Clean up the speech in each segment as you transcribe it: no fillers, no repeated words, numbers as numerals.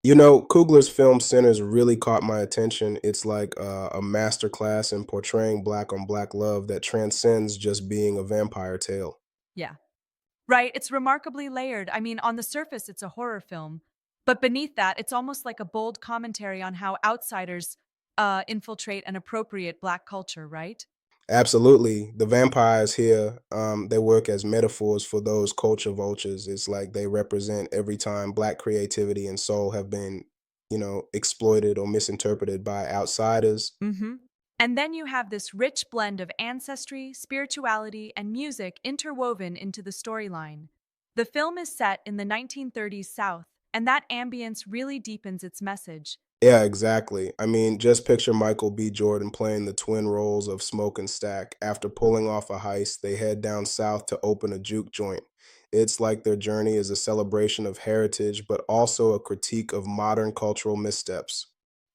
You know, Coogler's film Sinners really caught my attention. It's like a masterclass in portraying black on black love that transcends just being a vampire tale. Yeah. Right, it's remarkably layered. I mean, on the surface, it's a horror film, but beneath that, it's almost like a bold commentary on how outsiders infiltrate and appropriate Black culture, right? Absolutely. The vampires here, they work as metaphors for those culture vultures. It's like they represent every time black creativity and soul have been, exploited or misinterpreted by outsiders. Mm-hmm. And then you have this rich blend of ancestry, spirituality, and music interwoven into the storyline. The film is set in the 1930s South, and that ambience really deepens its message. Yeah, exactly. I mean, just picture Michael B. Jordan playing the twin roles of Smoke and Stack. After pulling off a heist, they head down south to open a juke joint. It's like their journey is a celebration of heritage, but also a critique of modern cultural missteps.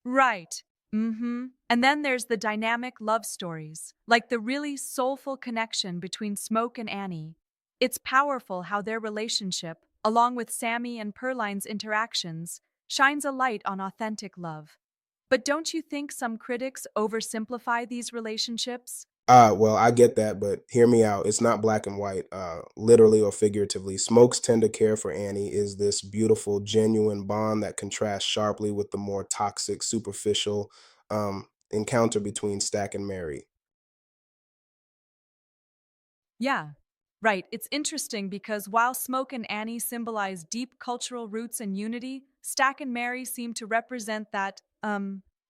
Right. Mm-hmm. And then there's the dynamic love stories, like the really soulful connection between Smoke and Annie. It's powerful how their relationship, along with Sammy and Perline's interactions, shines a light on authentic love. But don't you think some critics oversimplify these relationships? Well, I get that, but hear me out. It's not black and white, literally or figuratively. Smoke's tender care for Annie is this beautiful, genuine bond that contrasts sharply with the more toxic, superficial encounter between Stack and Mary. Yeah, right. It's interesting because while Smoke and Annie symbolize deep cultural roots and unity, Stack and Mary seem to represent that,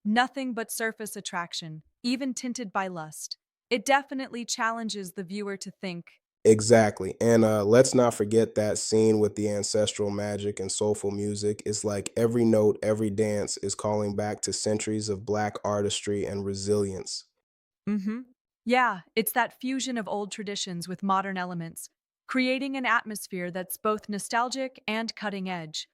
nothing but surface attraction, even tinted by lust. It definitely challenges the viewer to think. Exactly. And let's not forget that scene with the ancestral magic and soulful music. It's like every note, every dance is calling back to centuries of black artistry and resilience. Mm-hmm. Yeah, it's that fusion of old traditions with modern elements, creating an atmosphere that's both nostalgic and cutting edge.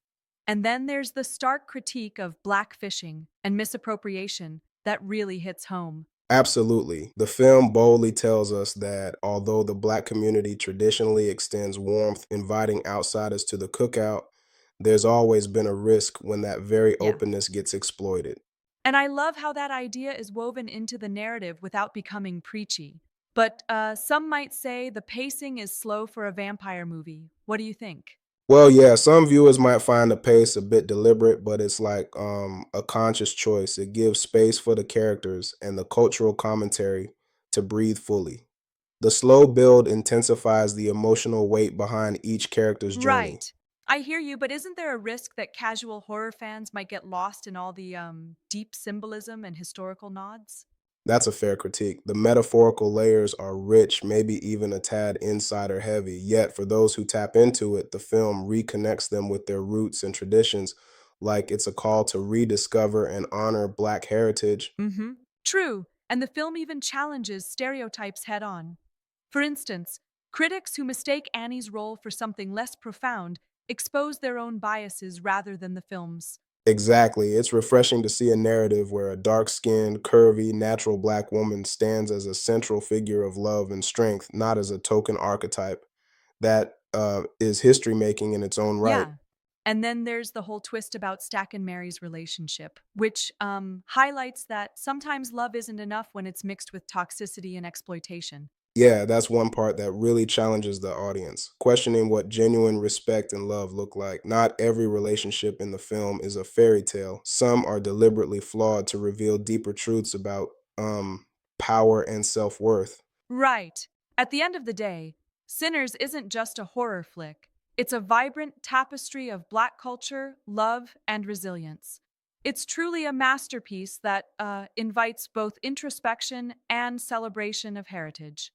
And then there's the stark critique of black fishing and misappropriation that really hits home. Absolutely. The film boldly tells us that although the black community traditionally extends warmth, inviting outsiders to the cookout, there's always been a risk when that very Yeah. openness gets exploited. And I love how that idea is woven into the narrative without becoming preachy. But some might say the pacing is slow for a vampire movie. What do you think? Well, yeah, some viewers might find the pace a bit deliberate, but it's like a conscious choice. It gives space for the characters and the cultural commentary to breathe fully. The slow build intensifies the emotional weight behind each character's journey. Right. I hear you, but isn't there a risk that casual horror fans might get lost in all the deep symbolism and historical nods? That's a fair critique. The metaphorical layers are rich, maybe even a tad insider heavy. Yet, for those who tap into it, the film reconnects them with their roots and traditions, like it's a call to rediscover and honor Black heritage. Mm-hmm. True, and the film even challenges stereotypes head on. For instance, critics who mistake Annie's role for something less profound expose their own biases rather than the film's. Exactly. It's refreshing to see a narrative where a dark skinned, curvy, natural Black woman stands as a central figure of love and strength, not as a token archetype. That is history making in its own right. Yeah. And then there's the whole twist about Stack and Mary's relationship, which highlights that sometimes love isn't enough when it's mixed with toxicity and exploitation. Yeah, that's one part that really challenges the audience, questioning what genuine respect and love look like. Not every relationship in the film is a fairy tale. Some are deliberately flawed to reveal deeper truths about power and self-worth. Right. At the end of the day, Sinners isn't just a horror flick, it's a vibrant tapestry of Black culture, love, and resilience. It's truly a masterpiece that invites both introspection and celebration of heritage.